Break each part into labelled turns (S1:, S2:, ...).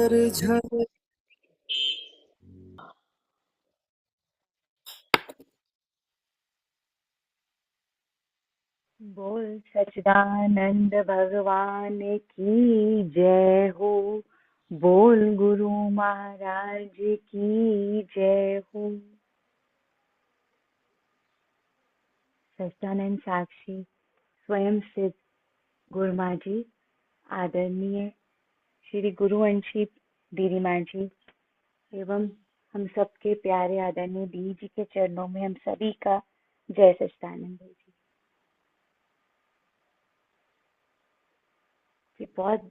S1: झर झर।
S2: बोल सच्चिदानंद भगवान की जय हो। बोल गुरु महाराज की जय हो। सच्चिदानंद साक्षी स्वयं सिद्ध गुरुमा जी, आदरणीय श्री गुरुवंशी दीदी माँ जी एवं हम सबके प्यारे आदरणीय दी जी के चरणों में हम सभी का जय सच्चिदानंद जी। ये बहुत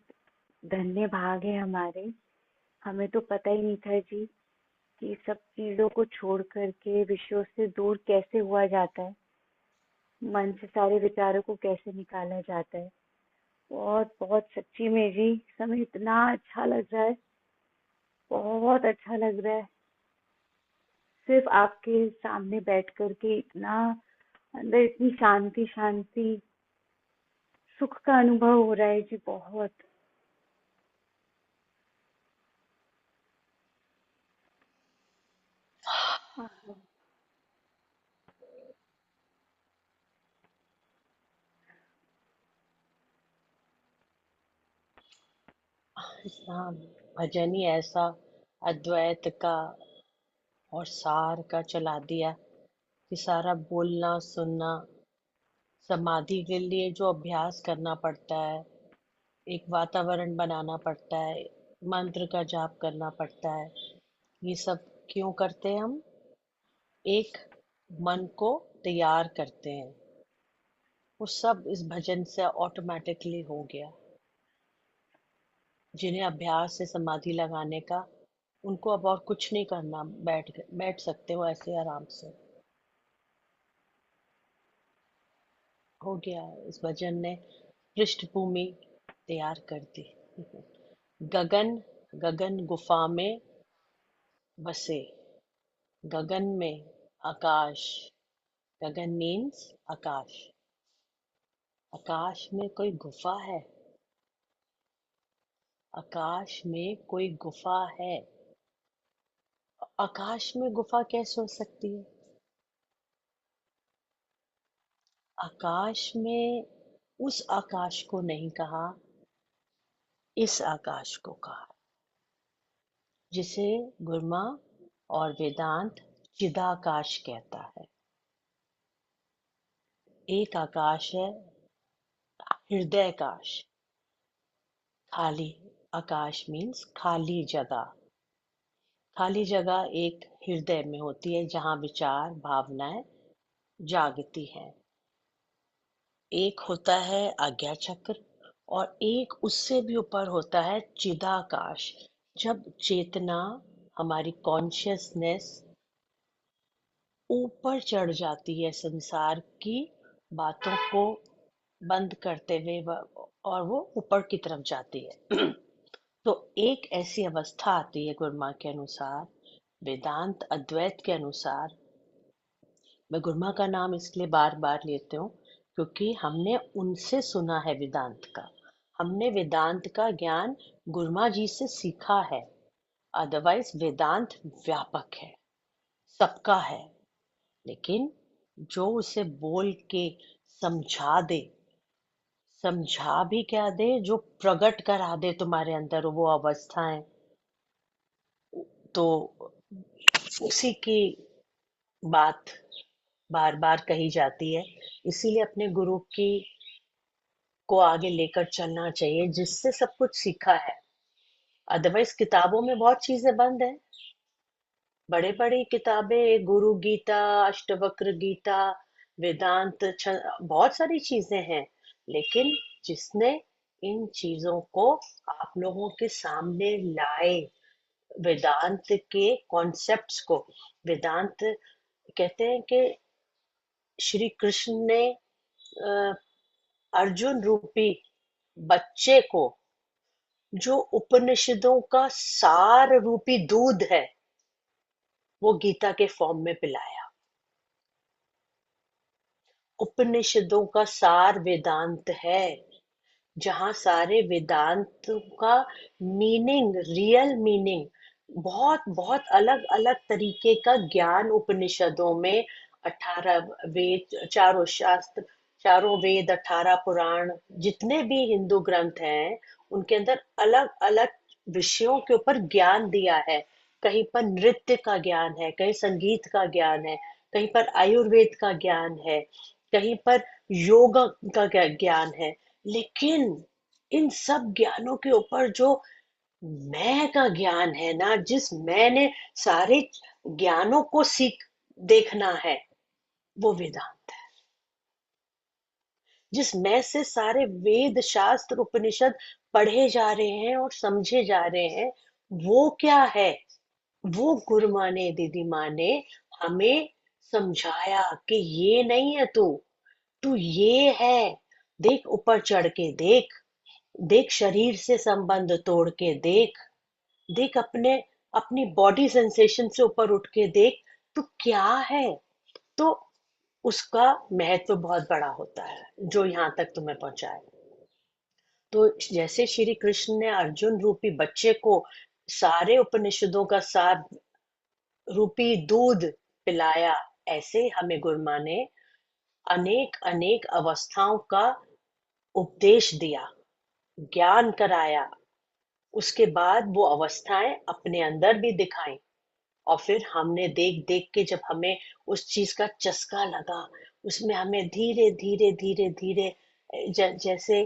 S2: धन्य भाग है हमारे। हमें तो पता ही नहीं था जी कि सब चीजों को छोड़ करके विषयों से दूर कैसे हुआ जाता है, मन से सारे विचारों को कैसे निकाला जाता है। बहुत बहुत सच्ची में जी समय इतना अच्छा लग रहा है, बहुत अच्छा लग रहा है। सिर्फ आपके सामने बैठ करके इतना अंदर इतनी शांति शांति सुख का अनुभव हो रहा है जी, बहुत।
S3: हाँ, भजन ही ऐसा अद्वैत का और सार का चला दिया कि सारा बोलना सुनना समाधि के लिए जो अभ्यास करना पड़ता है, एक वातावरण बनाना पड़ता है, मंत्र का जाप करना पड़ता है, ये सब क्यों करते हैं हम? एक मन को तैयार करते हैं। वो सब इस भजन से ऑटोमेटिकली हो गया। जिन्हें अभ्यास से समाधि लगाने का, उनको अब और कुछ नहीं करना, बैठ सकते हो ऐसे आराम से। हो गया। इस भजन ने पृष्ठभूमि तैयार कर दी। गगन गगन गुफा में बसे। गगन में आकाश। गगन मीन्स आकाश। आकाश में कोई गुफा है। आकाश में कोई गुफा है। आकाश में गुफा कैसे हो सकती है? आकाश में उस आकाश को नहीं कहा, इस आकाश को कहा, जिसे गुरमा और वेदांत चिदाकाश कहता है। एक आकाश है हृदयकाश। खाली आकाश मीन्स खाली जगह। खाली जगह एक हृदय में होती है जहाँ विचार भावनाएं जागती हैं। एक होता है आज्ञा चक्र और एक उससे भी ऊपर होता है चिदाकाश। जब चेतना, हमारी कॉन्शियसनेस ऊपर चढ़ जाती है संसार की बातों को बंद करते हुए और वो ऊपर की तरफ जाती है। तो एक ऐसी अवस्था आती है गुरमा के अनुसार, वेदांत अद्वैत के अनुसार। मैं गुरमा का नाम इसलिए बार बार लेती हूँ क्योंकि हमने उनसे सुना है वेदांत का। हमने वेदांत का ज्ञान गुरमा जी से सीखा है। अदरवाइज वेदांत व्यापक है, सबका है, लेकिन जो उसे बोल के समझा दे, समझा भी क्या दे, जो प्रकट करा दे तुम्हारे अंदर वो अवस्थाएं, तो उसी की बात बार बार कही जाती है। इसीलिए अपने गुरु की को आगे लेकर चलना चाहिए जिससे सब कुछ सीखा है। अदरवाइज किताबों में बहुत चीजें बंद है। बड़े बड़ी किताबें, गुरु गीता, अष्टवक्र गीता, वेदांत, बहुत सारी चीजें हैं, लेकिन जिसने इन चीजों को आप लोगों के सामने लाए, वेदांत के कॉन्सेप्ट्स को, वेदांत कहते हैं कि श्री कृष्ण ने अर्जुन रूपी बच्चे को जो उपनिषदों का सार रूपी दूध है वो गीता के फॉर्म में पिलाया। उपनिषदों का सार वेदांत है। जहाँ सारे वेदांत का मीनिंग, रियल मीनिंग, बहुत बहुत अलग अलग तरीके का ज्ञान उपनिषदों में, 18 वेद, चारों शास्त्र, चारों वेद, 18 पुराण, जितने भी हिंदू ग्रंथ हैं, उनके अंदर अलग अलग विषयों के ऊपर ज्ञान दिया है। कहीं पर नृत्य का ज्ञान है, कहीं संगीत का ज्ञान है, कहीं पर आयुर्वेद का ज्ञान है, कहीं पर योग का ज्ञान है। लेकिन इन सब ज्ञानों के ऊपर जो मैं का ज्ञान है ना, जिस मैंने सारे ज्ञानों को सीख देखना है, वो वेदांत है। जिस मैं से सारे वेद शास्त्र उपनिषद पढ़े जा रहे हैं और समझे जा रहे हैं, वो क्या है? वो गुरु माँ ने, दीदी माँ ने हमें समझाया कि ये नहीं है तू, तू ये है। देख, ऊपर चढ़ के देख, देख शरीर से संबंध तोड़ के देख, देख अपने, अपनी बॉडी सेंसेशन से ऊपर उठ के देख, तू क्या है। तो उसका महत्व बहुत बड़ा होता है, जो यहाँ तक तुम्हें पहुंचाए। तो जैसे श्री कृष्ण ने अर्जुन रूपी बच्चे को सारे उपनिषदों का सार रूपी दूध पिलाया, ऐसे हमें गुरु माँ ने अनेक अनेक अवस्थाओं का उपदेश दिया, ज्ञान कराया। उसके बाद वो अवस्थाएं अपने अंदर भी दिखाई, और फिर हमने देख देख के, जब हमें उस चीज का चस्का लगा, उसमें हमें धीरे धीरे धीरे धीरे, जैसे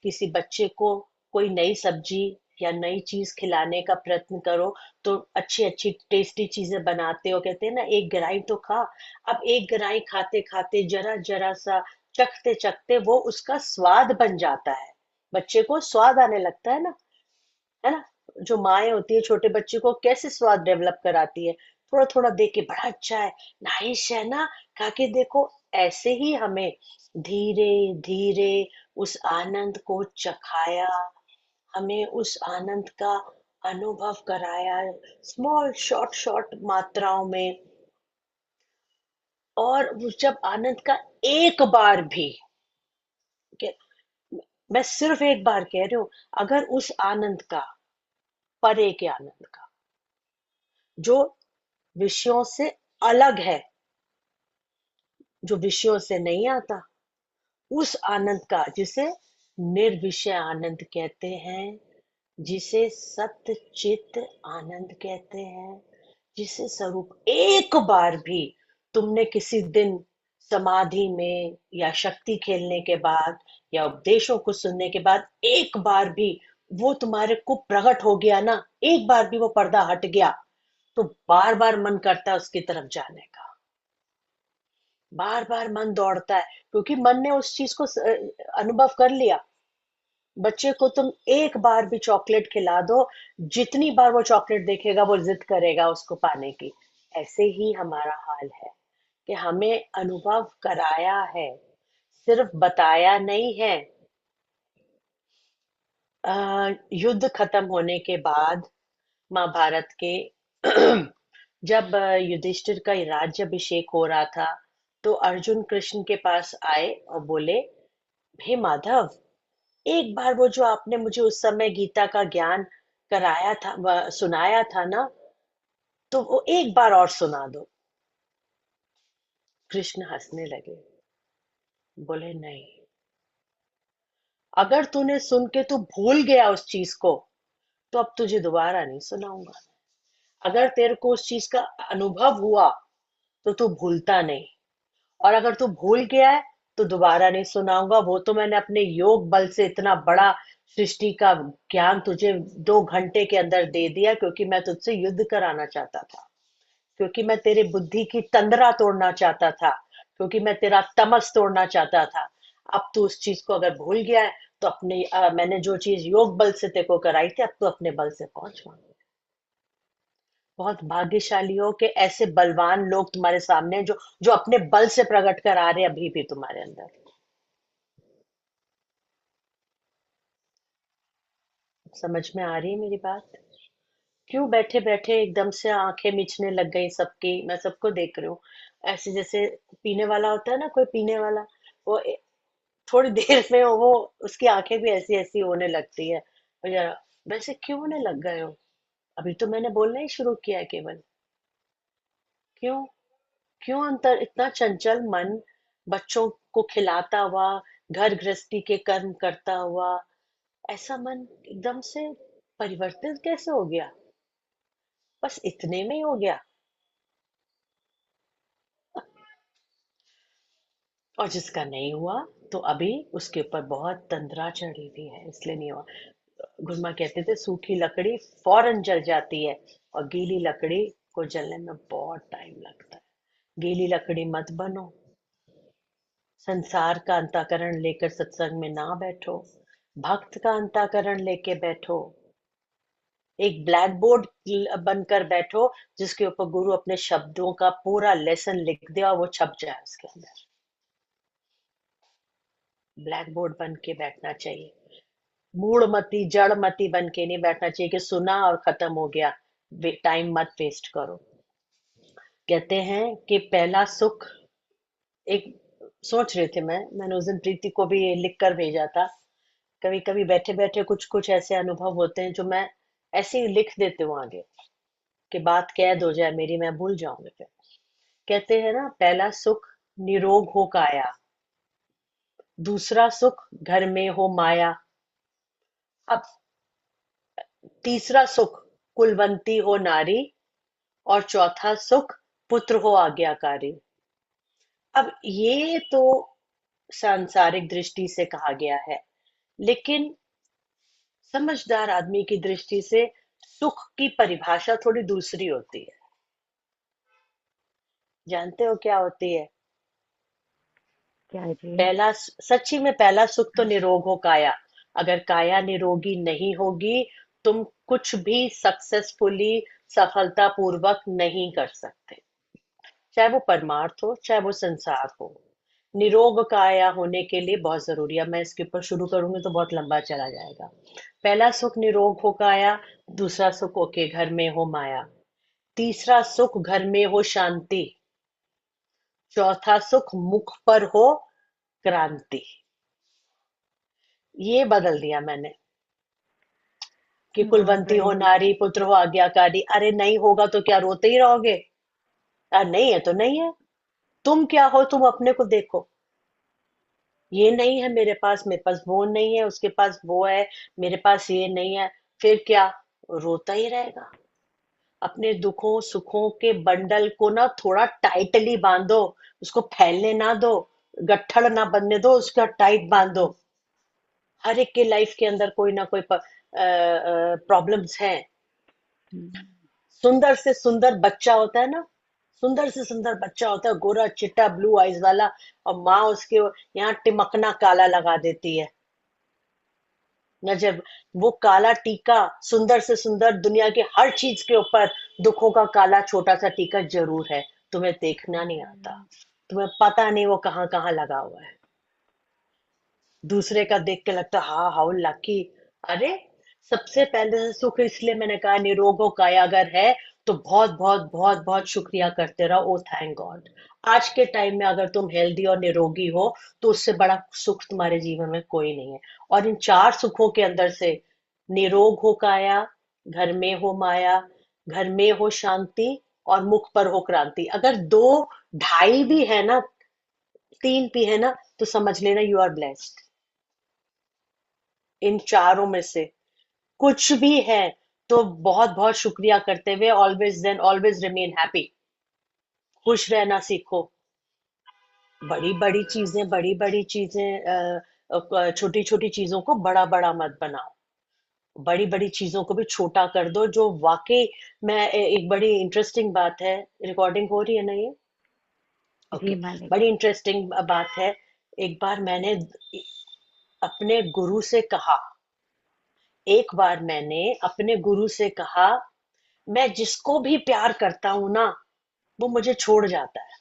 S3: किसी बच्चे को कोई नई सब्जी या नई चीज खिलाने का प्रयत्न करो, तो अच्छी अच्छी टेस्टी चीजें बनाते हो, कहते हैं ना एक ग्राही तो खा। अब एक ग्राही खाते खाते, जरा जरा सा चखते चखते, वो उसका स्वाद बन जाता है। बच्चे को स्वाद आने लगता है ना? जो माएँ होती है, छोटे बच्चे को कैसे स्वाद डेवलप कराती है, थोड़ा थोड़ा देख के, बड़ा अच्छा है, नाइस है ना, खा के देखो। ऐसे ही हमें धीरे धीरे उस आनंद को चखाया, हमें उस आनंद का अनुभव कराया, स्मॉल शॉर्ट शॉर्ट मात्राओं में। और वो जब आनंद का एक बार भी, मैं सिर्फ एक बार कह रही हूँ, अगर उस आनंद का, परे के आनंद का, जो विषयों से अलग है, जो विषयों से नहीं आता, उस आनंद का, जिसे निर्विषय आनंद कहते हैं, जिसे सत्य चित आनंद कहते हैं, जिसे स्वरूप, एक बार भी तुमने किसी दिन समाधि में या शक्ति खेलने के बाद या उपदेशों को सुनने के बाद, एक बार भी वो तुम्हारे को प्रकट हो गया ना, एक बार भी वो पर्दा हट गया, तो बार बार मन करता है उसकी तरफ जाने का, बार बार मन दौड़ता है, क्योंकि मन ने उस चीज को अनुभव कर लिया। बच्चे को तुम एक बार भी चॉकलेट खिला दो, जितनी बार वो चॉकलेट देखेगा वो जिद करेगा उसको पाने की। ऐसे ही हमारा हाल है, कि हमें अनुभव कराया है, सिर्फ बताया नहीं है। युद्ध खत्म होने के बाद, महाभारत के जब युधिष्ठिर का राज्याभिषेक हो रहा था, तो अर्जुन कृष्ण के पास आए और बोले, हे माधव, एक बार वो जो आपने मुझे उस समय गीता का ज्ञान कराया था, सुनाया था ना, तो वो एक बार और सुना दो। कृष्ण हंसने लगे, बोले नहीं, अगर तूने सुन के तू भूल गया उस चीज को, तो अब तुझे दोबारा नहीं सुनाऊंगा। अगर तेरे को उस चीज का अनुभव हुआ, तो तू भूलता नहीं, और अगर तू भूल गया है, तो दोबारा नहीं सुनाऊंगा। वो तो मैंने अपने योग बल से इतना बड़ा सृष्टि का ज्ञान तुझे 2 घंटे के अंदर दे दिया, क्योंकि मैं तुझसे युद्ध कराना चाहता था, क्योंकि मैं तेरे बुद्धि की तंद्रा तोड़ना चाहता था, क्योंकि मैं तेरा तमस तोड़ना चाहता था। अब तू उस चीज को अगर भूल गया है, तो अपने मैंने जो चीज योग बल से तेरे को कराई थी, अब तू अपने बल से पहुंच वहां। बहुत भाग्यशाली हो कि ऐसे बलवान लोग तुम्हारे सामने हैं, जो जो अपने बल से प्रकट कर आ रहे हैं अभी भी तुम्हारे अंदर। समझ में आ रही है मेरी बात? क्यों बैठे बैठे एकदम से आंखें मिचने लग गई सबकी? मैं सबको देख रही हूँ, ऐसे जैसे पीने वाला होता है ना, कोई पीने वाला, वो थोड़ी देर में वो, उसकी आंखें भी ऐसी ऐसी होने लगती है। और जरा, वैसे क्यों होने लग गए हो? अभी तो मैंने बोलना ही शुरू किया है केवल। क्यों? क्यों अंतर इतना चंचल मन, बच्चों को खिलाता हुआ, घर गृहस्थी के कर्म करता हुआ, ऐसा मन एकदम से परिवर्तित कैसे हो गया? बस इतने में ही हो गया? और जिसका नहीं हुआ, तो अभी उसके ऊपर बहुत तंद्रा चढ़ी हुई है, इसलिए नहीं हुआ। गुरुमा कहते थे सूखी लकड़ी फौरन जल जाती है, और गीली लकड़ी को जलने में बहुत टाइम लगता है। गीली लकड़ी मत बनो, संसार का अंतःकरण लेकर सत्संग में ना बैठो, भक्त का अंतःकरण लेके बैठो। एक ब्लैक बोर्ड बनकर बैठो, जिसके ऊपर गुरु अपने शब्दों का पूरा लेसन लिख दे और वो छप जाए उसके अंदर। ब्लैक बोर्ड बन के बैठना चाहिए। मूढ़मती जड़मती बन के नहीं बैठना चाहिए कि सुना और खत्म हो गया। टाइम मत वेस्ट करो। कहते हैं कि पहला सुख, एक सोच रहे थे, मैंने उस दिन प्रीति को भी ये लिख कर भेजा था। कभी कभी बैठे बैठे कुछ कुछ ऐसे अनुभव होते हैं जो मैं ऐसे ही लिख देती हूँ आगे, कि बात कैद हो जाए मेरी, मैं भूल जाऊंगी फिर। कहते हैं ना, पहला सुख निरोग हो काया, दूसरा सुख घर में हो माया, अब तीसरा सुख कुलवंती हो नारी, और चौथा सुख पुत्र हो आज्ञाकारी। अब ये तो सांसारिक दृष्टि से कहा गया है, लेकिन समझदार आदमी की दृष्टि से सुख की परिभाषा थोड़ी दूसरी होती है। जानते हो क्या होती है?
S2: क्या जी?
S3: पहला, सच्ची में पहला सुख तो निरोग हो काया। अगर काया निरोगी नहीं होगी, तुम कुछ भी सक्सेसफुली, सफलता पूर्वक नहीं कर सकते, चाहे वो परमार्थ हो चाहे वो संसार हो। निरोग काया होने के लिए बहुत जरूरी है, मैं इसके ऊपर शुरू करूंगी तो बहुत लंबा चला जाएगा। पहला सुख निरोग हो काया, दूसरा सुख ओके घर में हो माया, तीसरा सुख घर में हो शांति, चौथा सुख मुख पर हो क्रांति। ये बदल दिया मैंने, कि
S2: बहुत
S3: कुलवंती हो
S2: बढ़िया।
S3: नारी, पुत्र हो आज्ञाकारी। अरे नहीं होगा तो क्या रोते ही रहोगे? नहीं है तो नहीं है। तुम क्या हो, तुम अपने को देखो। ये नहीं है मेरे पास वो नहीं है, उसके पास वो है, मेरे पास ये नहीं है, फिर क्या? रोता ही रहेगा। अपने दुखों सुखों के बंडल को ना थोड़ा टाइटली बांधो, उसको फैलने ना दो, गट्ठड़ ना बनने दो, उसका टाइट बांधो। हर एक के लाइफ के अंदर कोई ना कोई प्रॉब्लम्स हैं।
S2: हम्म,
S3: सुंदर से सुंदर बच्चा होता है ना, सुंदर से सुंदर बच्चा होता है, गोरा चिट्टा ब्लू आइज वाला, और माँ उसके यहाँ टिमकना काला लगा देती है। न जब वो काला टीका, सुंदर से सुंदर दुनिया की हर चीज के ऊपर दुखों का काला छोटा सा टीका जरूर है। तुम्हें देखना नहीं आता, तुम्हें पता नहीं वो कहाँ कहाँ लगा हुआ है। दूसरे का देख के लगता है हाँ हाउ लकी। अरे, सबसे पहले से सुख, इसलिए मैंने कहा निरोगो काया अगर है, तो बहुत बहुत बहुत बहुत शुक्रिया करते रहो, ओ थैंक गॉड। आज के टाइम में अगर तुम हेल्दी और निरोगी हो, तो उससे बड़ा सुख तुम्हारे जीवन में कोई नहीं है। और इन चार सुखों के अंदर से, निरोग हो काया, घर में हो माया, घर में हो शांति, और मुख पर हो क्रांति, अगर दो ढाई भी है ना, तीन भी है ना, तो समझ लेना यू आर ब्लेस्ड। इन चारों में से कुछ भी है, तो बहुत बहुत शुक्रिया करते हुए always then always remain happy. खुश रहना सीखो। बड़ी बड़ी चीजें, छोटी छोटी चीजों को बड़ा बड़ा मत बनाओ। बड़ी बड़ी चीजों को भी छोटा कर दो, जो वाकई। एक बड़ी इंटरेस्टिंग बात है, रिकॉर्डिंग हो रही है ना ये?
S2: जी
S3: ओके।
S2: मालिक।
S3: बड़ी इंटरेस्टिंग बात है। एक बार मैंने अपने गुरु से कहा, एक बार मैंने अपने गुरु से कहा, मैं जिसको भी प्यार करता हूं ना, वो मुझे छोड़ जाता है।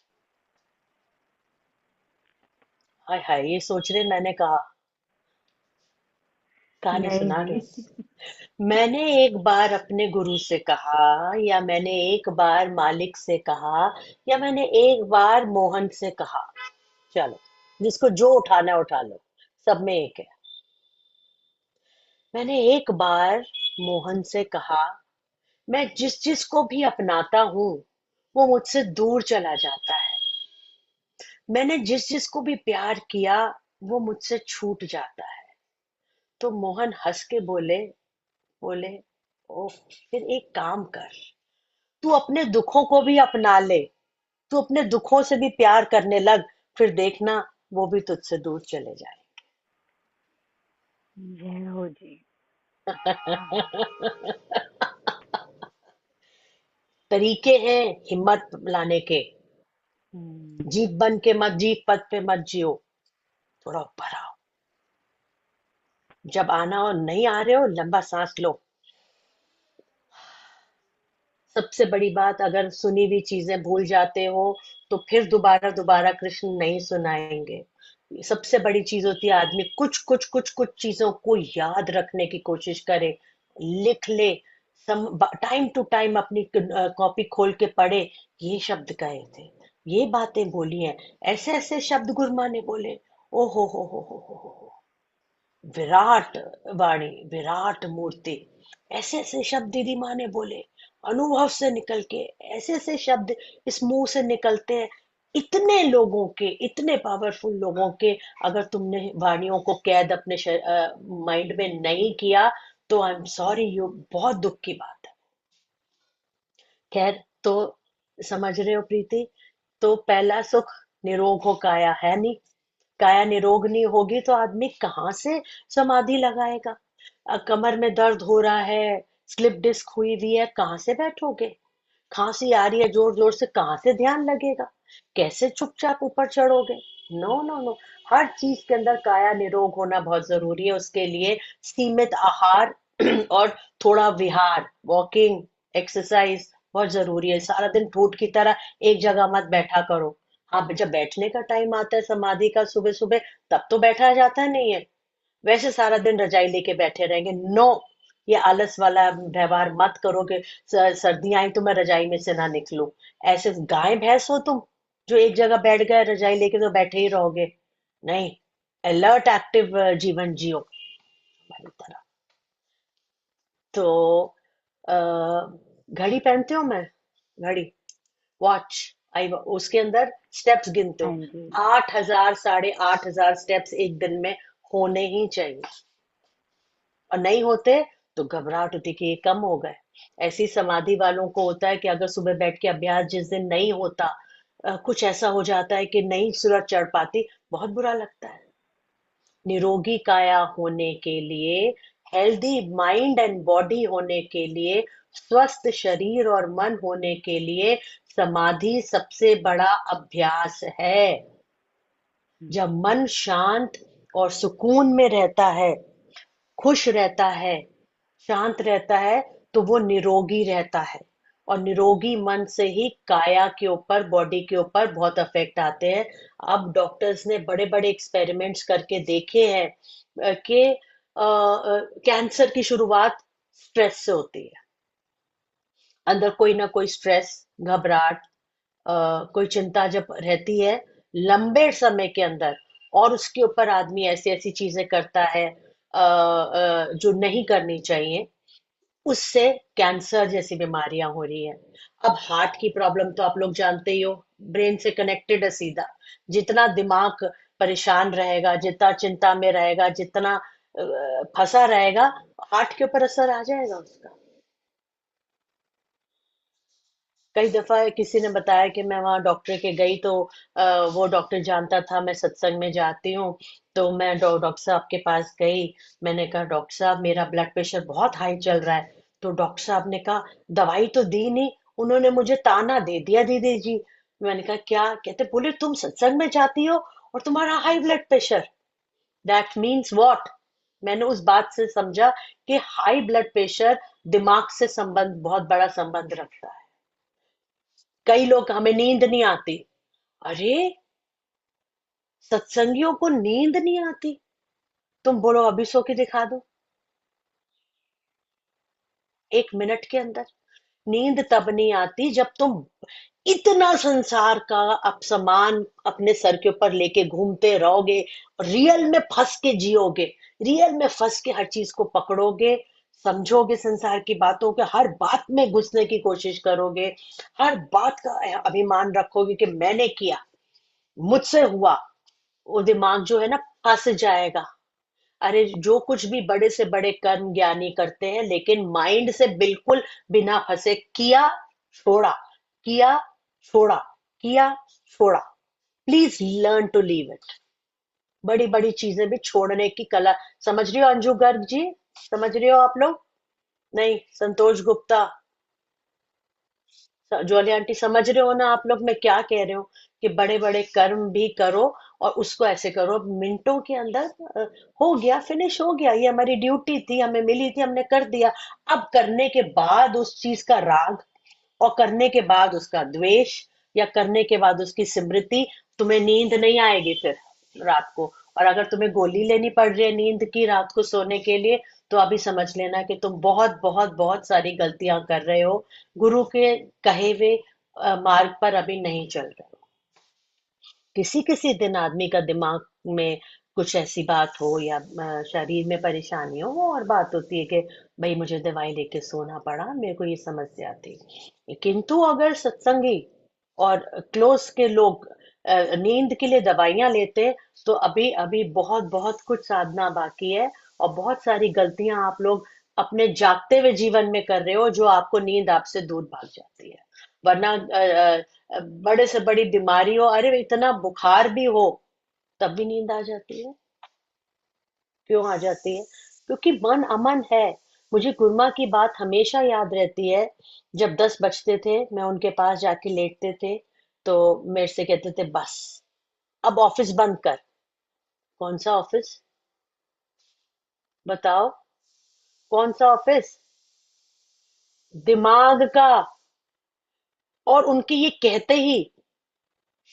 S3: हाय हाय, ये सोच रहे मैंने कहा? कहानी
S2: नहीं
S3: सुना रहे
S2: जी।
S3: हो? मैंने एक बार अपने गुरु से कहा, या मैंने एक बार मालिक से कहा, या मैंने एक बार मोहन से कहा, चलो जिसको जो उठाना है उठा लो, सब में एक है। मैंने एक बार मोहन से कहा, मैं जिस जिस को भी अपनाता हूँ वो मुझसे दूर चला जाता है। मैंने जिस जिस को भी प्यार किया वो मुझसे छूट जाता है। तो मोहन हंस के बोले, बोले ओ, फिर एक काम कर, तू अपने दुखों को भी अपना ले, तू अपने दुखों से भी प्यार करने लग, फिर देखना वो भी तुझसे दूर चले जाए।
S2: जय हो जी। हाँ।
S3: तरीके हैं हिम्मत लाने के।
S2: हम्म।
S3: जीप बन के मत, जीप पद पे मत जियो, थोड़ा ऊपर आओ। जब आना हो, नहीं आ रहे हो, लंबा सांस लो। सबसे बड़ी बात, अगर सुनी हुई चीजें भूल जाते हो तो फिर दोबारा दोबारा कृष्ण नहीं सुनाएंगे। सबसे बड़ी चीज होती है, आदमी कुछ कुछ कुछ कुछ चीजों को याद रखने की कोशिश करे, लिख ले, सम टाइम टू टाइम अपनी कॉपी खोल के पढ़े। ये शब्द कहे थे, ये बातें बोली हैं, ऐसे ऐसे शब्द गुरु माँ ने बोले। ओ हो, विराट वाणी, विराट मूर्ति, ऐसे ऐसे शब्द दीदी माँ ने बोले, अनुभव से निकल के ऐसे ऐसे शब्द इस मुंह से निकलते हैं। इतने लोगों के, इतने पावरफुल लोगों के, अगर तुमने वाणियों को कैद अपने माइंड में नहीं किया तो आई एम सॉरी, यू, बहुत दुख की बात है। खैर, तो समझ रहे हो प्रीति, तो पहला सुख निरोग हो काया, है नहीं? काया निरोग नहीं होगी तो आदमी कहाँ से समाधि लगाएगा? कमर में दर्द हो रहा है, स्लिप डिस्क हुई हुई है, कहाँ से बैठोगे? खांसी आ रही है जोर जोर से, कहाँ से ध्यान लगेगा? कैसे चुपचाप ऊपर चढ़ोगे? No no no. हर चीज के अंदर काया निरोग होना बहुत जरूरी है। उसके लिए सीमित आहार और थोड़ा विहार, वॉकिंग, एक्सरसाइज बहुत जरूरी है। सारा दिन भूत की तरह एक जगह मत बैठा करो। हाँ, जब बैठने का टाइम आता है समाधि का, सुबह सुबह, तब तो बैठा जाता नहीं है। वैसे सारा दिन रजाई लेके बैठे रहेंगे, नो। ये आलस वाला व्यवहार मत करो कि सर्दियां आई तो मैं रजाई में से ना निकलूं। ऐसे गाय भैंस हो तुम, जो एक जगह बैठ गए रजाई लेके तो बैठे ही रहोगे? नहीं, अलर्ट एक्टिव जीवन जियो हमारी तरह। तो अ, घड़ी पहनते हो? मैं घड़ी, वॉच, आई, उसके अंदर स्टेप्स गिनते
S2: हाँ
S3: हो।
S2: जी।
S3: 8,000, 8,500 स्टेप्स एक दिन में होने ही चाहिए। और नहीं होते तो घबराहट होती कि ये कम हो गए। ऐसी समाधि वालों को होता है कि अगर सुबह बैठ के अभ्यास जिस दिन नहीं होता, कुछ ऐसा हो जाता है कि नहीं सूरज चढ़ पाती, बहुत बुरा लगता है। निरोगी काया होने के लिए, हेल्दी माइंड एंड बॉडी होने के लिए, स्वस्थ शरीर और मन होने के लिए समाधि सबसे बड़ा अभ्यास है।
S2: हम्म।
S3: जब मन शांत और सुकून में रहता है, खुश रहता है, शांत रहता है, तो वो निरोगी रहता है। और निरोगी मन से ही काया के ऊपर, बॉडी के ऊपर बहुत अफेक्ट आते हैं। अब डॉक्टर्स ने बड़े बड़े एक्सपेरिमेंट्स करके देखे हैं कि कैंसर की शुरुआत स्ट्रेस से होती है। अंदर कोई ना कोई स्ट्रेस, घबराहट, कोई चिंता जब रहती है लंबे समय के अंदर, और उसके ऊपर आदमी ऐसी ऐसी चीजें करता है जो नहीं करनी चाहिए, उससे कैंसर जैसी बीमारियां हो रही है। अब हार्ट की प्रॉब्लम तो आप लोग जानते ही हो, ब्रेन से कनेक्टेड है सीधा। जितना दिमाग परेशान रहेगा, जितना चिंता में रहेगा, जितना फंसा रहेगा, हार्ट के ऊपर असर आ जाएगा उसका। कई दफा किसी ने बताया कि मैं वहां डॉक्टर के गई तो वो डॉक्टर जानता था मैं सत्संग में जाती हूँ, तो मैं डॉक्टर साहब के पास गई। मैंने कहा, डॉक्टर साहब मेरा ब्लड प्रेशर बहुत हाई चल रहा है। तो डॉक्टर साहब ने कहा, दवाई तो दी नहीं, उन्होंने मुझे ताना दे दिया, दीदी जी। मैंने कहा, क्या? कहते, बोले तुम सत्संग में जाती हो और तुम्हारा high blood pressure, that means what? मैंने उस बात से समझा कि हाई ब्लड प्रेशर दिमाग से संबंध, बहुत बड़ा संबंध रखता है। कई लोग, हमें नींद नहीं आती। अरे, सत्संगियों को नींद नहीं आती? तुम बोलो अभी सो के दिखा दो, 1 मिनट के अंदर। नींद तब नहीं आती जब तुम इतना संसार का अब सामान अपने सर के ऊपर लेके घूमते रहोगे, रियल में फंस के जियोगे, रियल में फंस के हर चीज को पकड़ोगे, समझोगे, संसार की बातों के हर बात में घुसने की कोशिश करोगे, हर बात का अभिमान रखोगे कि मैंने किया, मुझसे हुआ। वो दिमाग जो है ना फंस जाएगा। अरे जो कुछ भी बड़े से बड़े कर्म ज्ञानी करते हैं, लेकिन माइंड से बिल्कुल बिना फंसे किया, छोड़ा, किया, छोड़ा, किया, छोड़ा। Please learn to leave it. बड़ी बड़ी चीजें भी छोड़ने की कला। समझ रही हो अंजू गर्ग जी? समझ रही हो आप लोग? नहीं, संतोष गुप्ता, ज्वाली आंटी, समझ रहे हो ना आप लोग मैं क्या कह रही हूँ? कि बड़े बड़े कर्म भी करो और उसको ऐसे करो मिनटों के अंदर। हो गया, फिनिश हो गया, ये हमारी ड्यूटी थी, हमें मिली थी, हमने कर दिया। अब करने के बाद उस चीज का राग, और करने के बाद उसका द्वेष, या करने के बाद उसकी स्मृति, तुम्हें नींद नहीं आएगी फिर रात को। और अगर तुम्हें गोली लेनी पड़ रही है नींद की रात को सोने के लिए, तो अभी समझ लेना कि तुम बहुत बहुत बहुत सारी गलतियां कर रहे हो, गुरु के कहे हुए मार्ग पर अभी नहीं चल रहे हो। किसी किसी दिन आदमी का दिमाग में कुछ ऐसी बात हो, या शरीर में परेशानी हो, वो और बात होती है कि भाई मुझे दवाई लेके सोना पड़ा, मेरे को ये समस्या थी। किंतु अगर सत्संगी और क्लोज के लोग नींद के लिए दवाइयां लेते, तो अभी अभी बहुत बहुत कुछ साधना बाकी है, और बहुत सारी गलतियां आप लोग अपने जागते हुए जीवन में कर रहे हो, जो आपको नींद आपसे दूर भाग जाती है। वरना बड़े से बड़ी बीमारी हो, अरे इतना बुखार भी हो, तब भी नींद आ जाती है। क्यों आ जाती है? क्योंकि मन अमन है। मुझे गुरमा की बात हमेशा याद रहती है। जब 10 बजते थे, मैं उनके पास जाके लेटते थे, तो मेरे से कहते थे बस, अब ऑफिस बंद कर। कौन सा ऑफिस? बताओ, कौन सा ऑफिस? दिमाग का। और उनके ये कहते ही,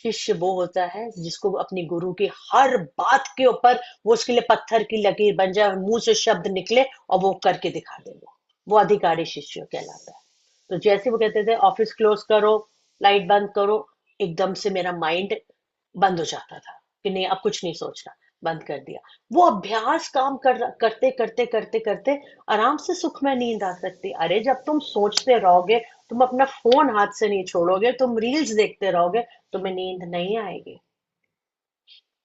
S3: शिष्य वो होता है जिसको अपनी गुरु की हर बात के ऊपर, वो उसके लिए पत्थर की लकीर बन जाए, मुंह से शब्द निकले और वो करके दिखा दे। वो अधिकारी शिष्य कहलाता है। तो जैसे वो कहते थे ऑफिस क्लोज करो, लाइट बंद करो, एकदम से मेरा माइंड बंद हो जाता था कि नहीं अब कुछ नहीं सोचना, बंद कर दिया। वो अभ्यास काम करते करते करते करते आराम से सुखमय नींद आ सकती। अरे जब तुम सोचते रहोगे, तुम अपना फोन हाथ से नहीं छोड़ोगे, तुम रील्स देखते रहोगे, तुम्हें नींद नहीं आएगी।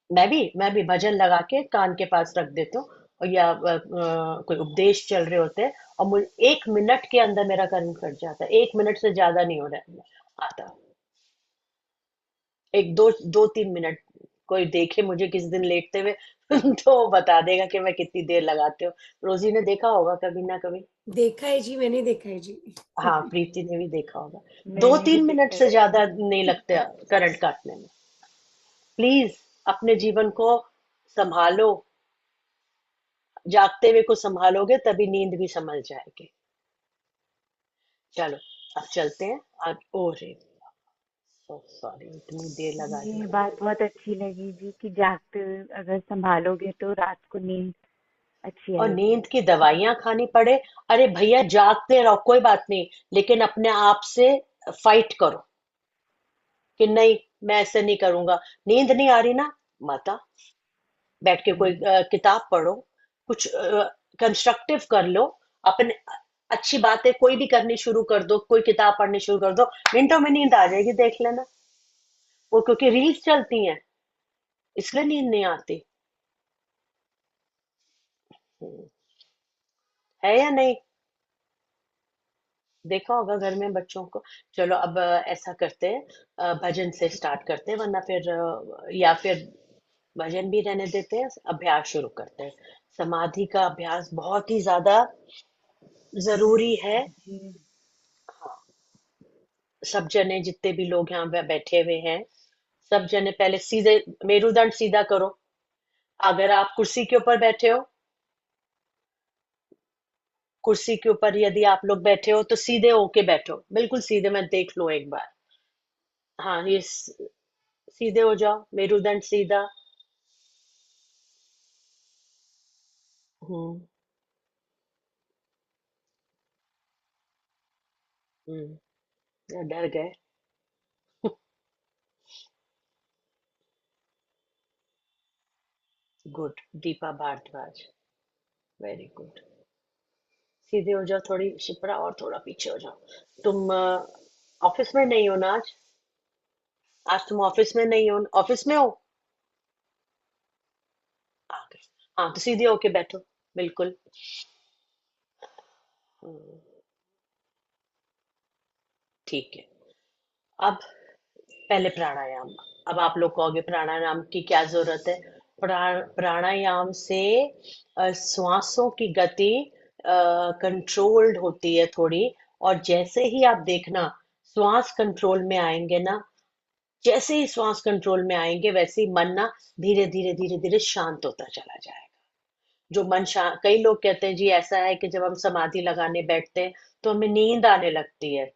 S3: मैं भी भजन लगा के कान के पास रख देती हूँ, और या कोई उपदेश चल रहे होते हैं, और मुझे 1 मिनट के अंदर मेरा कर्म कट जाता है। 1 मिनट से ज्यादा नहीं हो रहा आता। एक दो 2-3 मिनट। कोई देखे मुझे किसी दिन लेटते हुए तो बता देगा कि मैं कितनी देर लगाती हूँ। रोजी ने देखा होगा कभी ना कभी।
S1: देखा है जी, मैंने देखा है जी।
S3: हाँ, प्रीति ने भी देखा होगा। दो
S2: मैंने भी
S3: तीन मिनट
S2: देखा
S3: से
S2: है।
S3: ज्यादा नहीं लगते करंट काटने में। प्लीज अपने जीवन को संभालो। जागते हुए को संभालोगे तभी नींद भी संभल जाएगी। चलो, अब चलते हैं। आज ओ रे, सो सॉरी, इतनी देर लगा दी
S2: ये
S3: मैंने।
S2: बात बहुत अच्छी लगी जी कि जागते हुए अगर संभालोगे तो रात को नींद अच्छी
S3: और
S2: आएगी।
S3: नींद की दवाइयां खानी पड़े, अरे भैया जागते रहो कोई बात नहीं, लेकिन अपने आप से फाइट करो कि नहीं, मैं ऐसे नहीं करूंगा। नींद नहीं आ रही ना, माता, बैठ के कोई
S2: हम्म,
S3: किताब पढ़ो, कुछ कंस्ट्रक्टिव कर लो। अपने अच्छी बातें कोई भी करनी शुरू कर दो, कोई किताब पढ़नी शुरू कर दो, मिनटों में नींद आ जाएगी, देख लेना। वो क्योंकि रील्स चलती हैं, इसलिए नींद नहीं आती। हम्म, है या नहीं? देखा होगा घर में बच्चों को। चलो अब ऐसा करते हैं, भजन से स्टार्ट करते हैं, वरना फिर या फिर भजन भी रहने देते हैं, अभ्यास शुरू करते हैं। समाधि का अभ्यास बहुत ही ज्यादा जरूरी है।
S2: जी।
S3: सब जने जितने भी लोग यहाँ पे बैठे हुए हैं, सब जने पहले सीधे मेरुदंड सीधा करो। अगर आप कुर्सी के ऊपर बैठे हो, कुर्सी के ऊपर यदि आप लोग बैठे हो तो सीधे होके बैठो, बिल्कुल सीधे, मैं देख लो एक बार। हाँ, सीधे हो जाओ, मेरुदंड सीधा। हम्म। या डर गए। Good. Deepa Bhardwaj. Very good. सीधे हो जाओ, थोड़ी शिप्रा और थोड़ा पीछे हो जाओ। तुम ऑफिस में नहीं हो ना आज? आज तुम ऑफिस में नहीं हो, ऑफिस में हो? आ गए। हाँ तो सीधे होके बैठो। बिल्कुल। हम्म, ठीक है। अब पहले प्राणायाम। अब आप लोग कहोगे प्राणायाम की क्या जरूरत है? प्राणायाम से श्वासों की गति कंट्रोल्ड होती है थोड़ी। और जैसे ही आप देखना श्वास कंट्रोल में आएंगे ना, जैसे ही श्वास कंट्रोल में आएंगे वैसे ही मन ना धीरे धीरे धीरे धीरे शांत होता चला जाएगा। जो मन शांत, कई लोग कहते हैं जी ऐसा है कि जब हम समाधि लगाने बैठते हैं तो हमें नींद आने लगती है।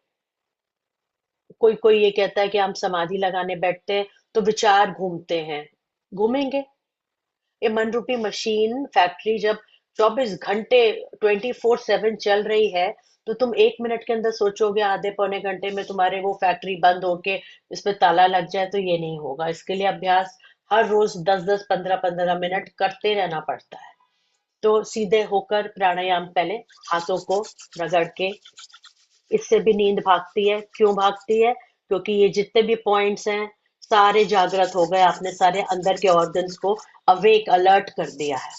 S3: कोई कोई ये कहता है कि हम समाधि लगाने बैठते हैं तो विचार घूमते हैं। घूमेंगे। ये मन रूपी मशीन फैक्ट्री जब 24 घंटे 24/7 चल रही है, तो तुम 1 मिनट के अंदर सोचोगे आधे पौने घंटे में तुम्हारे वो फैक्ट्री बंद होके इस पे ताला लग जाए, तो ये नहीं होगा। इसके लिए अभ्यास हर रोज 10-10 15-15 मिनट करते रहना पड़ता है। तो सीधे होकर प्राणायाम पहले, हाथों को रगड़ के। इससे भी नींद भागती है। क्यों भागती है? क्योंकि ये जितने भी पॉइंट्स हैं सारे जागृत हो गए, आपने सारे अंदर के ऑर्गन्स को अवेक अलर्ट कर दिया है।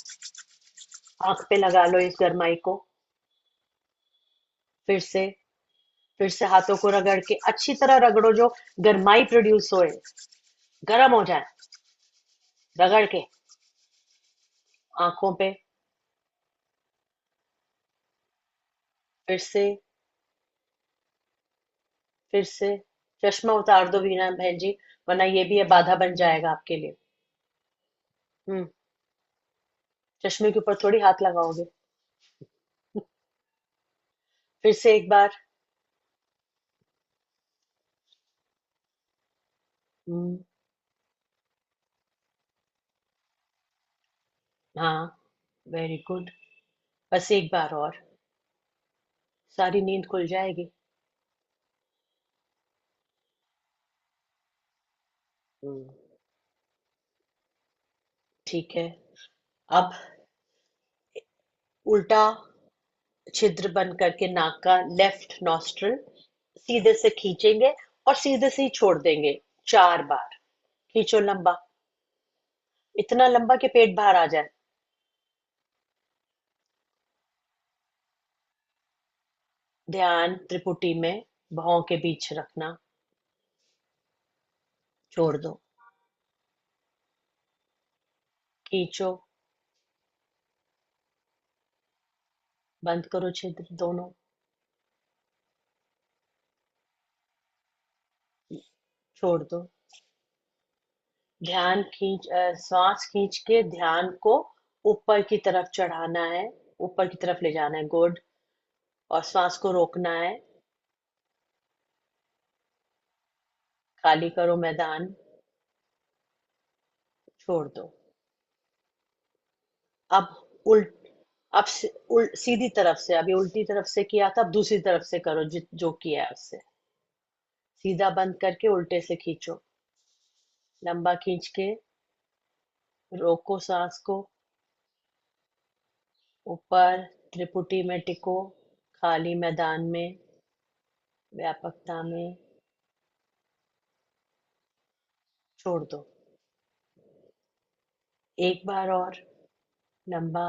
S3: आंख पे लगा लो इस गरमाई को। फिर से। फिर से हाथों को रगड़ के अच्छी तरह रगड़ो, जो गरमाई प्रोड्यूस होए, गर्म हो जाए। रगड़ के आंखों पे। फिर से। फिर से। चश्मा उतार दो वीना बहन जी, वरना ये भी बाधा बन जाएगा आपके लिए। हम्म। चश्मे के ऊपर थोड़ी हाथ लगाओगे। फिर से एक बार। हम्म। हाँ। Very good. बस एक बार और, सारी नींद खुल जाएगी। हम्म। ठीक है। अब उल्टा छिद्र बंद करके नाक का लेफ्ट नॉस्ट्रल सीधे से खींचेंगे और सीधे से ही छोड़ देंगे 4 बार। खींचो लंबा, इतना लंबा कि पेट बाहर आ जाए। ध्यान त्रिपुटी में भौं के बीच रखना। छोड़ दो। खींचो। बंद करो छिद्र दोनों। छोड़ दो। श्वास खींच के ध्यान को ऊपर की तरफ चढ़ाना है, ऊपर की तरफ ले जाना है। गुड। और श्वास को रोकना है। खाली करो मैदान। छोड़ दो। अब उल्ट अब सीधी तरफ से, अभी उल्टी तरफ से किया था, अब दूसरी तरफ से करो, जो किया है उससे। सीधा बंद करके उल्टे से खींचो। लंबा खींच के रोको सांस को। ऊपर त्रिपुटी में टिको, खाली मैदान में, व्यापकता में। छोड़ दो। एक बार और। लंबा।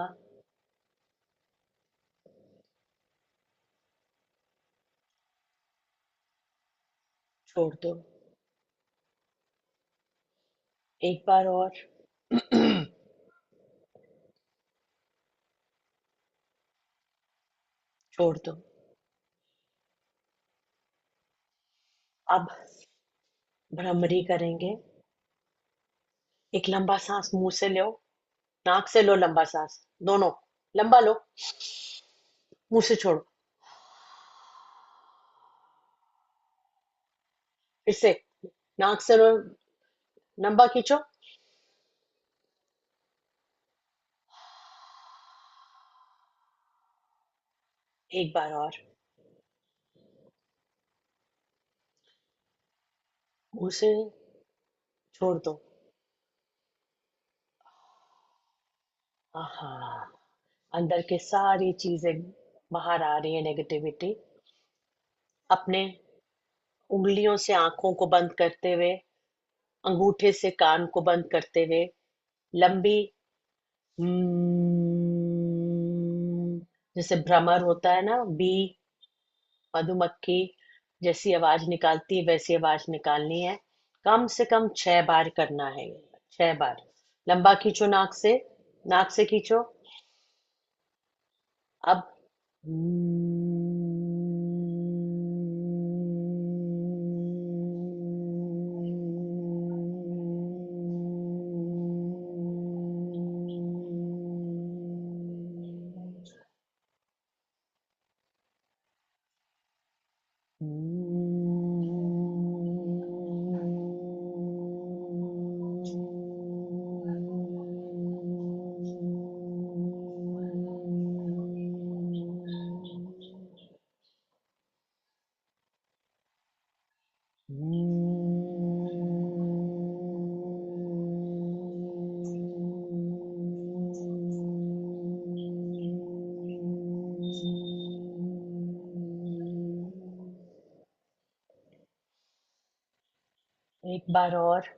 S3: छोड़ दो। एक बार और। छोड़ दो। अब भ्रमरी करेंगे। एक लंबा सांस मुंह से लो, नाक से लो लंबा सांस, दोनों। लंबा लो, मुंह से छोड़ो। फिर से नाक से लो, लंबा खींचो। एक बार और। उसे छोड़ दो। आहा, अंदर के सारी चीजें बाहर आ रही है, नेगेटिविटी। अपने उंगलियों से आंखों को बंद करते हुए, अंगूठे से कान को बंद करते हुए, लंबी जैसे भ्रमर होता है ना, बी, मधुमक्खी जैसी आवाज निकालती है, वैसी आवाज निकालनी है। कम से कम 6 बार करना है ये। 6 बार। लंबा खींचो नाक से। नाक से खींचो। अब एक बार और।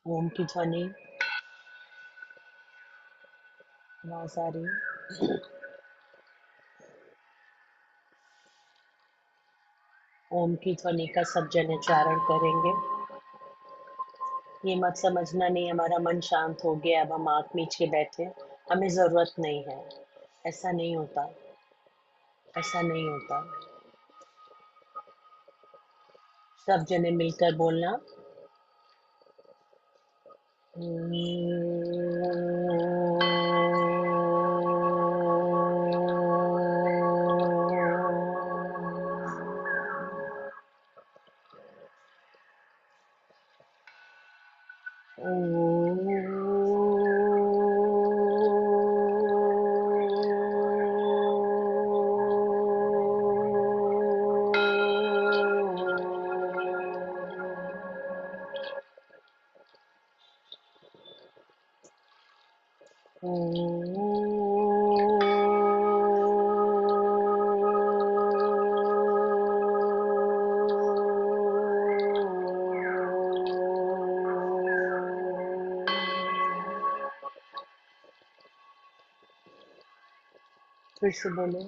S3: ओम की ध्वनि आवाज आ रही है। ओम की ध्वनि का सब जन उच्चारण करेंगे। ये मत समझना नहीं हमारा मन शांत हो गया, अब हम आंख मीच के बैठे, हमें जरूरत नहीं है। ऐसा नहीं होता। ऐसा नहीं होता। सब जने मिलकर बोलना। फिर से बोलो।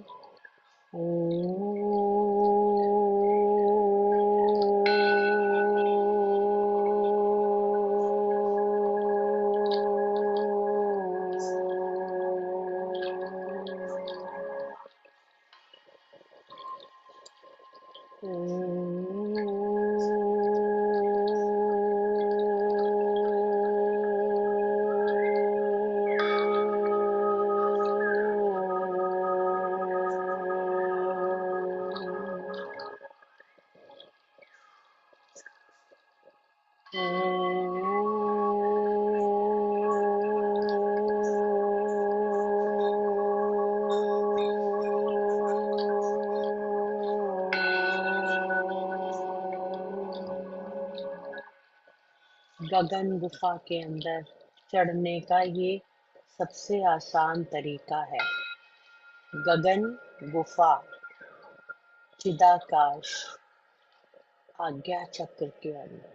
S3: गगन गुफा के अंदर चढ़ने का ये सबसे आसान तरीका है। गगन गुफा, चिदाकाश, आज्ञा चक्र के अंदर।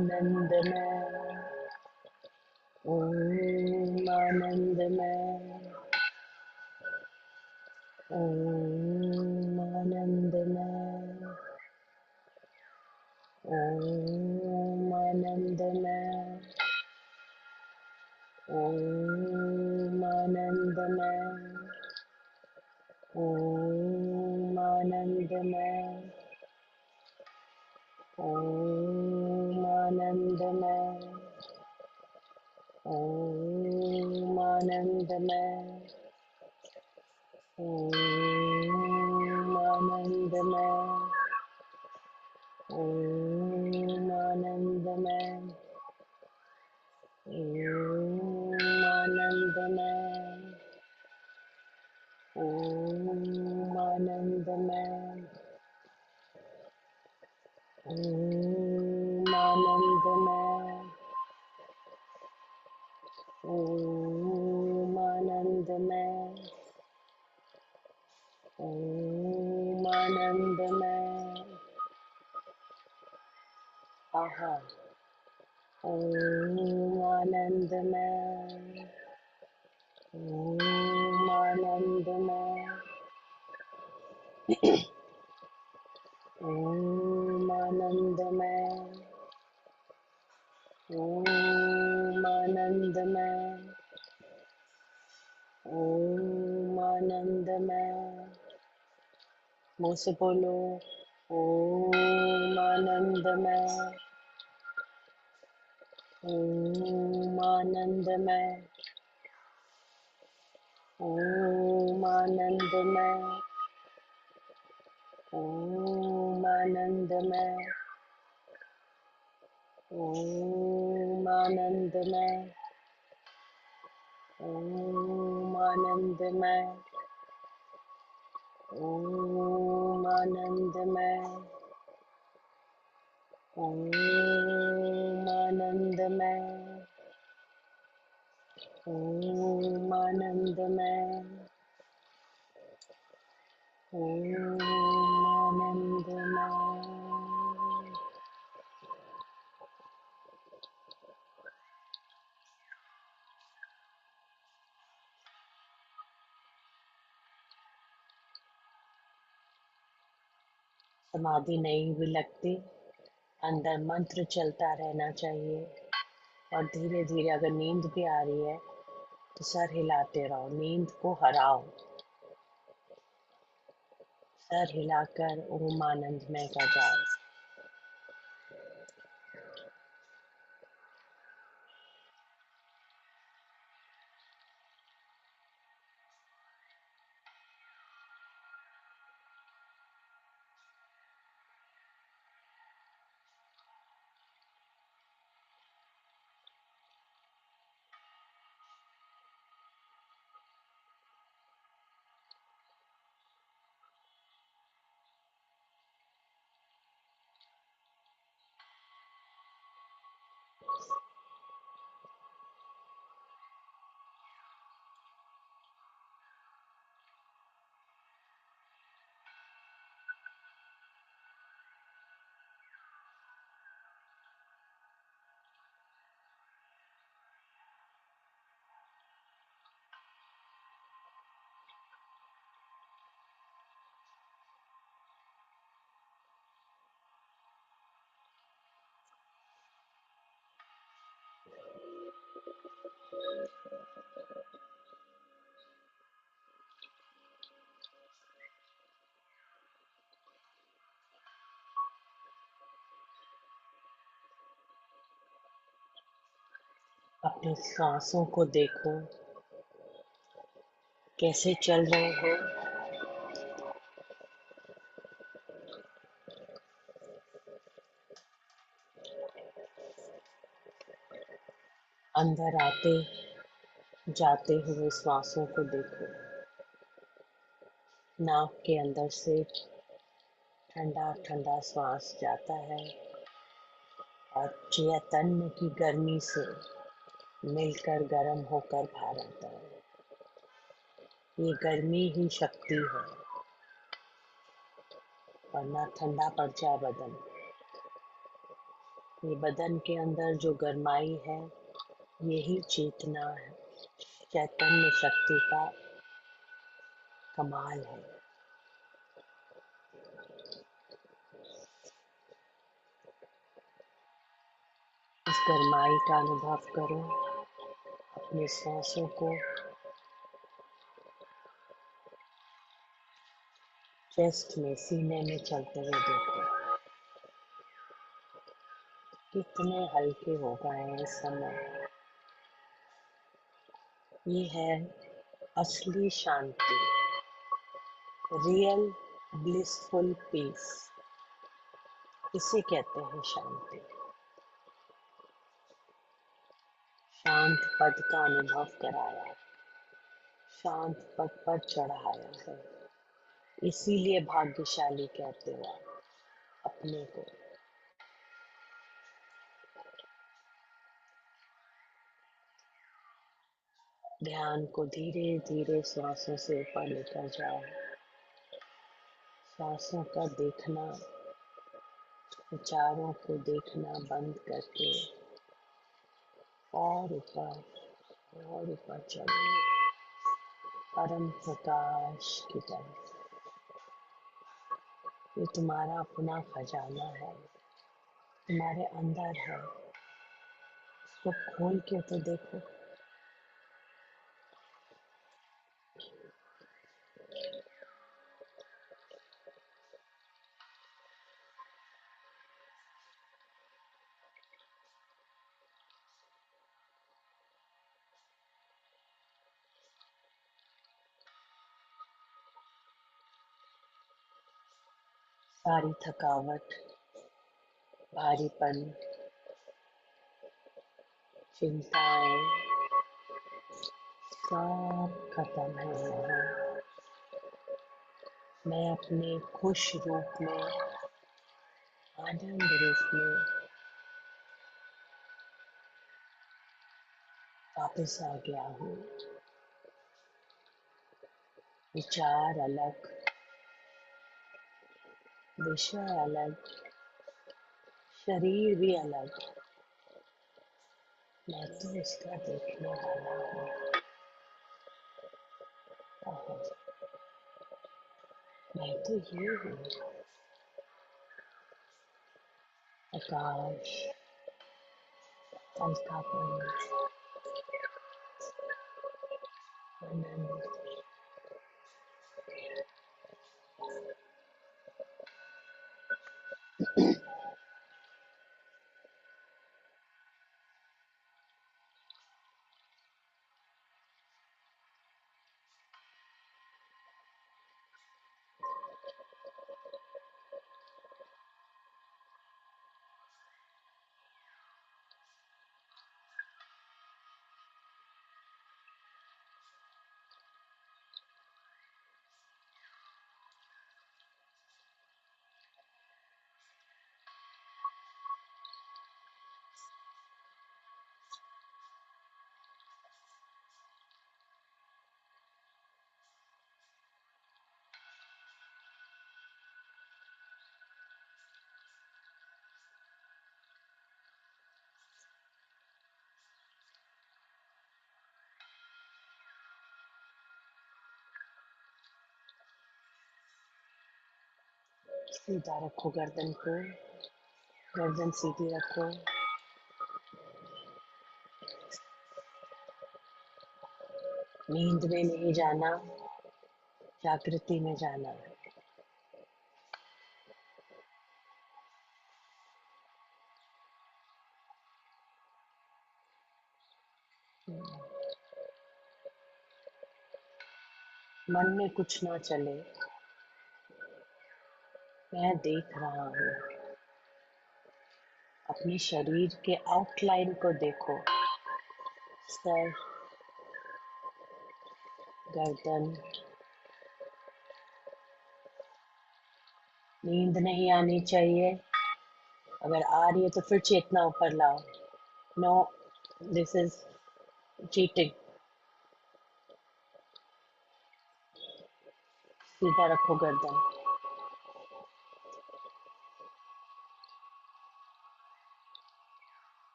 S3: आनंदमय, ओम आनंदमय, ओम आनंदमय, ओम आनंदमय, ओम आनंदमय, ओम आनंदमय, ओम आनंदमय, ओम आनंदमय, ओम आनंदमय, ओम आनंदमय, ओम आनंदमय, ओम आनंदमय, ओम आनंदमय, ओम आनंदमय, ओम आनंदमय, आहा, ओम आनंदमय, ओम आनंदमय, ओम आनंदमय, ओम आनंदमय, ओम आनंदमय, मुंह से बोलो, ओम आनंदमय, ओम आनंदमय, ओम आनंदमय, ओम आनंदमय, ओम आनंदमय, ओम आनंदमय, ओम आनंदमय, ओम आनंदमय, ओम आनंदमय, ओम आनंदमय। समाधि नहीं भी लगती, अंदर मंत्र चलता रहना चाहिए। और धीरे धीरे अगर नींद भी आ रही है तो सर हिलाते रहो, नींद को हराओ। सर हिलाकर ओम आनंदमय का जाप। अपनी सांसों को देखो, कैसे चल रहे हो। अंदर आते जाते हुए श्वासों को देखो। नाक के अंदर से ठंडा ठंडा श्वास जाता है और चैतन्य की गर्मी से मिलकर गर्म होकर बाहर आता है। ये गर्मी ही शक्ति है, वरना ठंडा पड़ जाए बदन। ये बदन के अंदर जो गरमाई है, यही चेतना है, चैतन्य शक्ति का कमाल है। इस गरमाई का अनुभव करो, अपने सांसों को चेस्ट में, सीने में चलते हुए देखो। कितने हल्के हो गए हैं इस समय। ये है असली शांति, रियल ब्लिसफुल पीस। इसे कहते हैं शांति। शांत पद का अनुभव कराया, शांत पद पर चढ़ाया है। इसीलिए भाग्यशाली कहते हो आप अपने को। ध्यान को धीरे धीरे सांसों से ऊपर लेकर जाओ। सांसों का देखना, विचारों को देखना बंद करके और ऊपर चलो, परम प्रकाश की तरफ। ये तुम्हारा अपना खजाना है, तुम्हारे अंदर है। इसको खोल के तो देखो। सारी थकावट, भारीपन, चिंताएं सब खत्म है यहाँ। मैं अपने खुश रूप में, आनंद रूप में वापस आ गया हूँ। विचार अलग, विषय अलग, शरीर भी अलग। मैं तो इसका देखने वाला हूँ। ओहो, मैं तो ये हूँ, आकाश, अलकापन, आनंद। सीधा रखो गर्दन को, गर्दन सीधी रखो। नींद में नहीं जाना, जागृति में जाना है। मन में कुछ ना चले, मैं देख रहा हूँ। अपने शरीर के आउटलाइन को देखो, सर, गर्दन। नींद नहीं आनी चाहिए। अगर आ रही है तो फिर चेतना ऊपर लाओ। No, this is cheating. सीधा रखो गर्दन।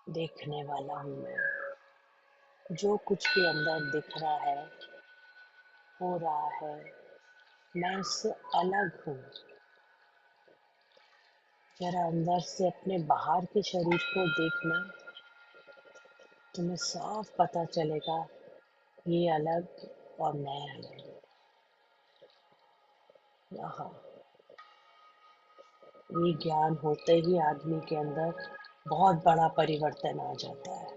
S3: देखने वाला हूँ मैं। जो कुछ भी अंदर दिख रहा है, हो रहा है, मैं उससे अलग हूँ। जरा अंदर से अपने बाहर के शरीर को देखना, तुम्हें साफ पता चलेगा ये अलग और मैं अलग। हाँ, ये ज्ञान होते ही आदमी के अंदर बहुत बड़ा परिवर्तन आ जाता है।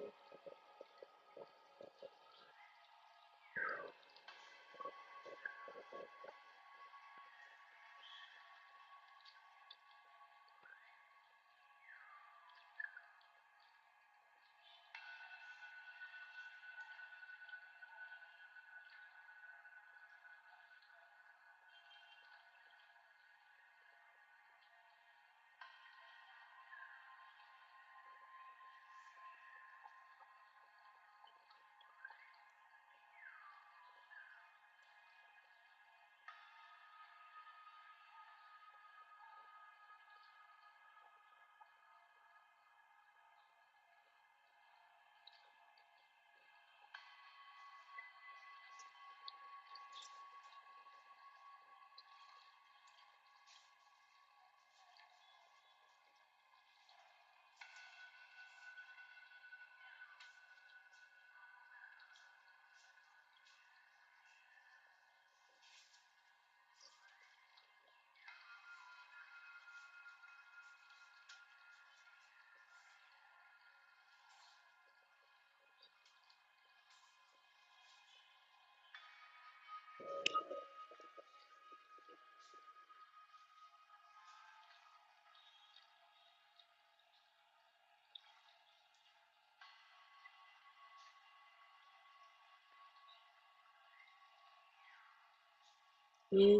S3: ये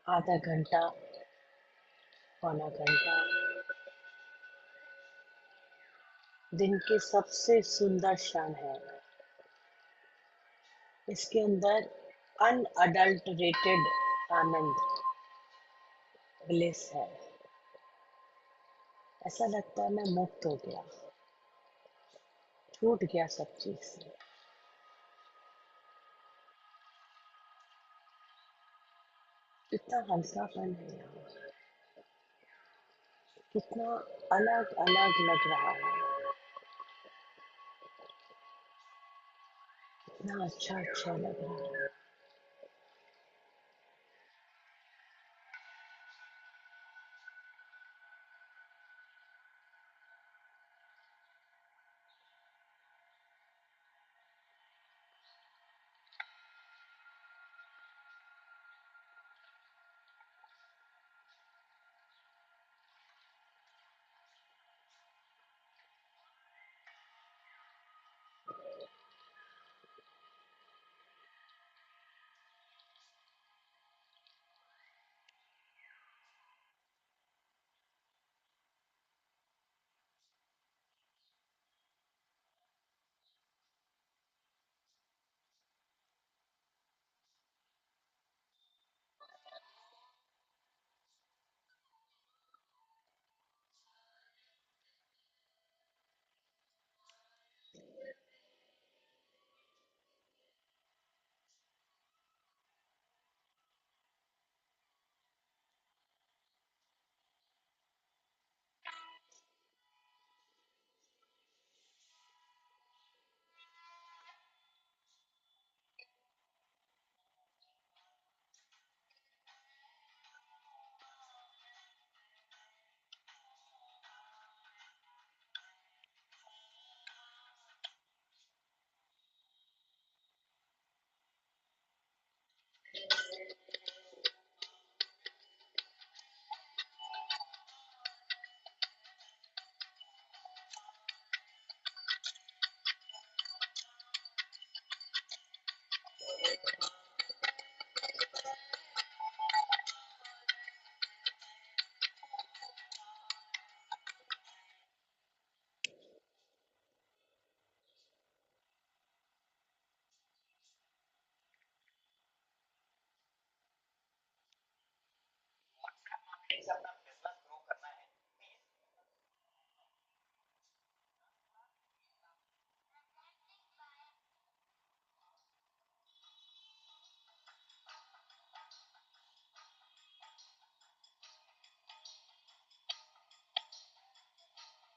S3: आधा घंटा, पौना घंटा दिन के सबसे सुंदर क्षण है। इसके अंदर अनअडल्टरेटेड आनंद, ब्लिस है। ऐसा लगता है मैं मुक्त हो गया, छूट गया सब चीज से। कितना हल्कापन है यहाँ, कितना अलग अलग लग रहा है, कितना अच्छा अच्छा लग रहा है।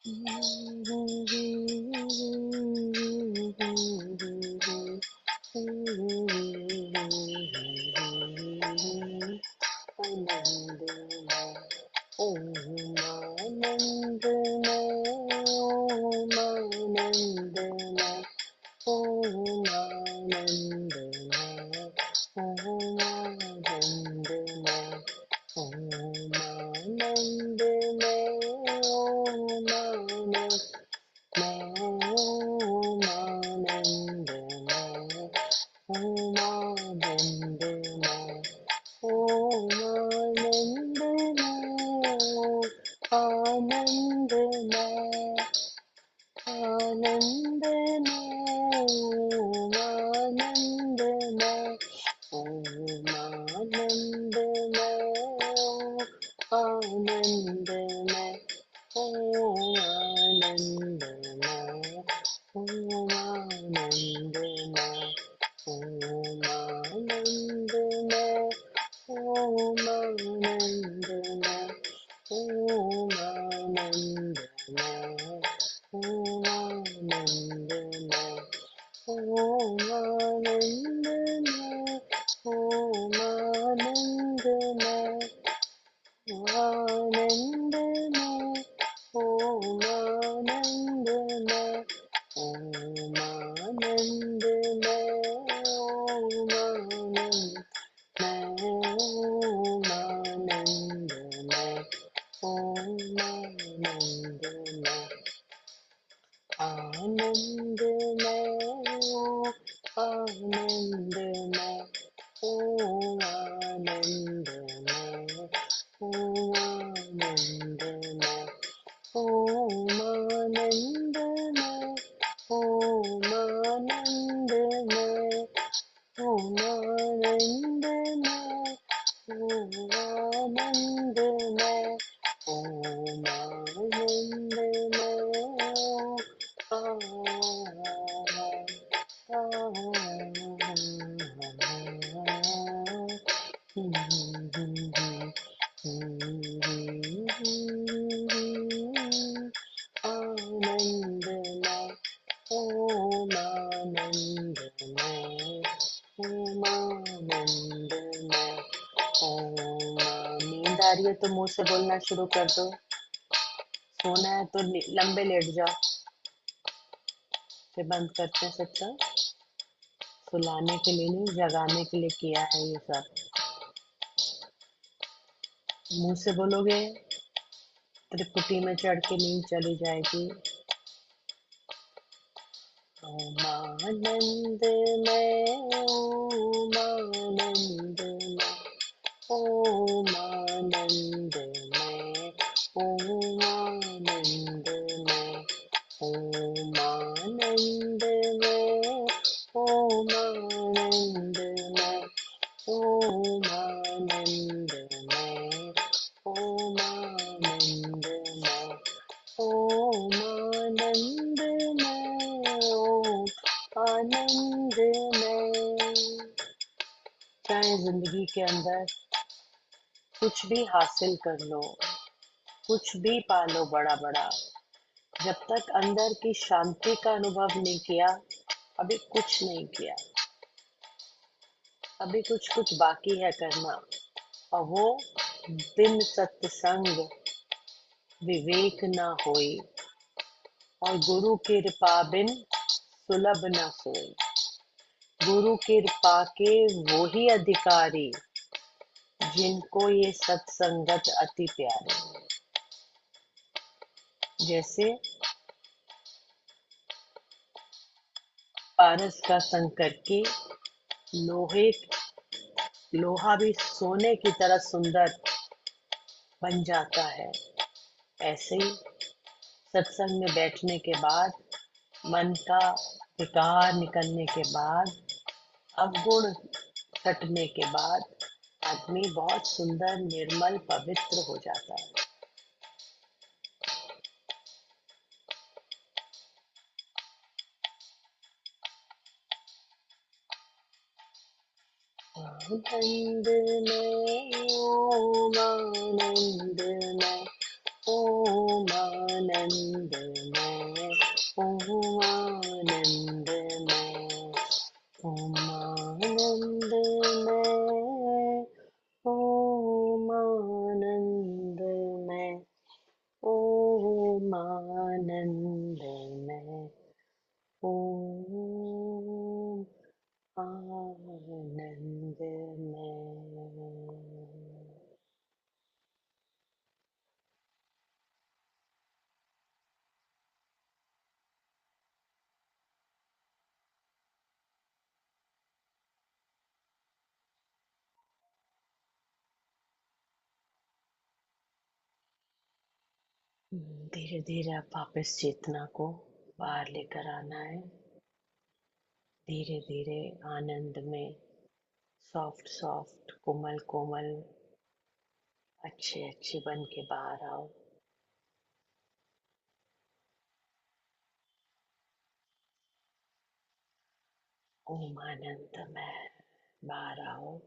S3: आनंदमय ओम आनंदमय ओम आनंदमय ओम आनंदमय ओम आनंदमय ओम आनंदमय ओम आनंदमय ओम आनंदमय ओम आनंदमय आनंदमय आनंदमय ओम आनंदमय ओम आनंदमय आनंदमय ओम आनंदमय ओम आनंदमय ओम आनंदमय ओम आनंदमय ओम आनंदमय ओम आनंदमय ओम आनंदमय ओम आनंदमय आनंदमय ओम आनंदमय ओम आनंदमय ओम आनंदमय ओम आनंदमय आनंदमय आनंदमय ओम आनंदमय ओम आनंदमय ओम आनंदमय ओम आनंदमय ओम आनंदमय ओम आनंदमय ओम आनंदमय ओम आनंदमय ओम आनंदमय ओम नींद आ रही है तो मुंह से बोलना शुरू कर दो। सोना है तो लंबे लेट जाओ। फिर बंद करते हैं सत्संग। सुलाने के लिए नहीं, जगाने के लिए किया है ये सब। मुंह से बोलोगे त्रिपुटी में चढ़ के नींद चली जाएगी। ओम आनंदमय ओम आनंदमय ओम आनंदमय ओम आनंदमय ओम आनंदमय ओम आनंदमय ओम आनंदमय ओम आनंदमय ओम आनंदमय ओम आनंदमय। चाहे जिंदगी के अंदर कुछ भी हासिल कर लो, कुछ भी पालो बड़ा बड़ा, जब तक अंदर की शांति का अनुभव नहीं किया, अभी कुछ नहीं किया। अभी कुछ कुछ बाकी है करना, और वो बिन सत्संग विवेक न होई, और गुरु कृपा बिन सुलभ न सोई। गुरु कृपा के वो ही अधिकारी, जिनको ये सत्संगत अति प्यारे। जैसे पारस का संग करके लोहा भी सोने की तरह सुंदर बन जाता है। ऐसे ही सत्संग में बैठने के बाद, मन का विकार निकलने के बाद, अवगुण कटने के बाद, आदमी बहुत सुंदर, निर्मल, पवित्र हो जाता है। आनंदमय ओम आनंदमय ओम आनंदमय, ओम आनंदमय, ओम आनंदमय, ओम आनंदमय, ओम आनंदमय, ओम आनंदमय। धीरे धीरे आप वापस चेतना को बाहर लेकर आना है। धीरे धीरे आनंद में सॉफ्ट सॉफ्ट, कोमल कोमल, अच्छे अच्छे बन के बाहर आओ। ओम आनंद में बाहर आओ।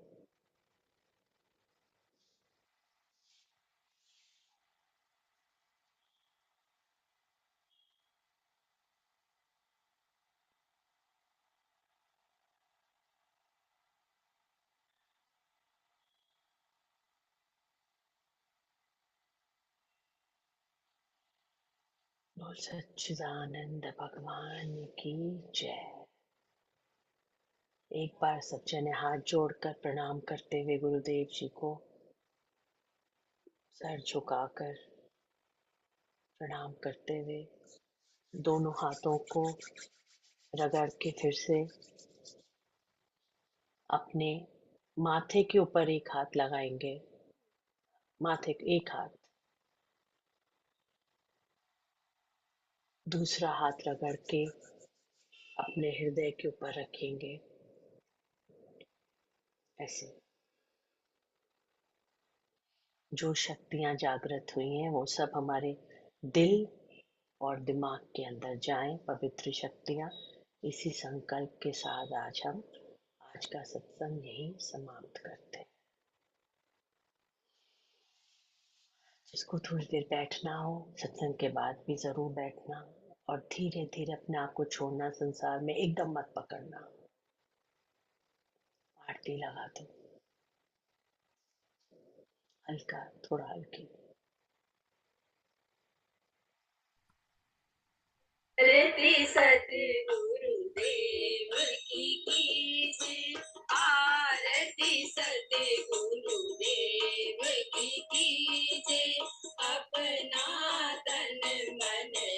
S3: बोल सच्चिदानंद भगवान की जय। एक बार सब जने हाथ जोड़कर प्रणाम करते हुए गुरुदेव जी को सर झुकाकर प्रणाम करते हुए दोनों हाथों को रगड़ के फिर से अपने माथे के ऊपर एक हाथ लगाएंगे। माथे एक हाथ, दूसरा हाथ रगड़ के अपने हृदय के ऊपर रखेंगे। ऐसे जो शक्तियां जागृत हुई हैं वो सब हमारे दिल और दिमाग के अंदर जाएं, पवित्र शक्तियां। इसी संकल्प के साथ आज हम आज का सत्संग यही समाप्त करते हैं। जिसको थोड़ी देर बैठना हो सत्संग के बाद भी जरूर बैठना, और धीरे धीरे अपने आप को छोड़ना, संसार में एकदम मत पकड़ना। आरती लगा दो, हल्का, थोड़ा हल्की।
S4: आरती सतगुरुदेव की जय, आरती सतगुरु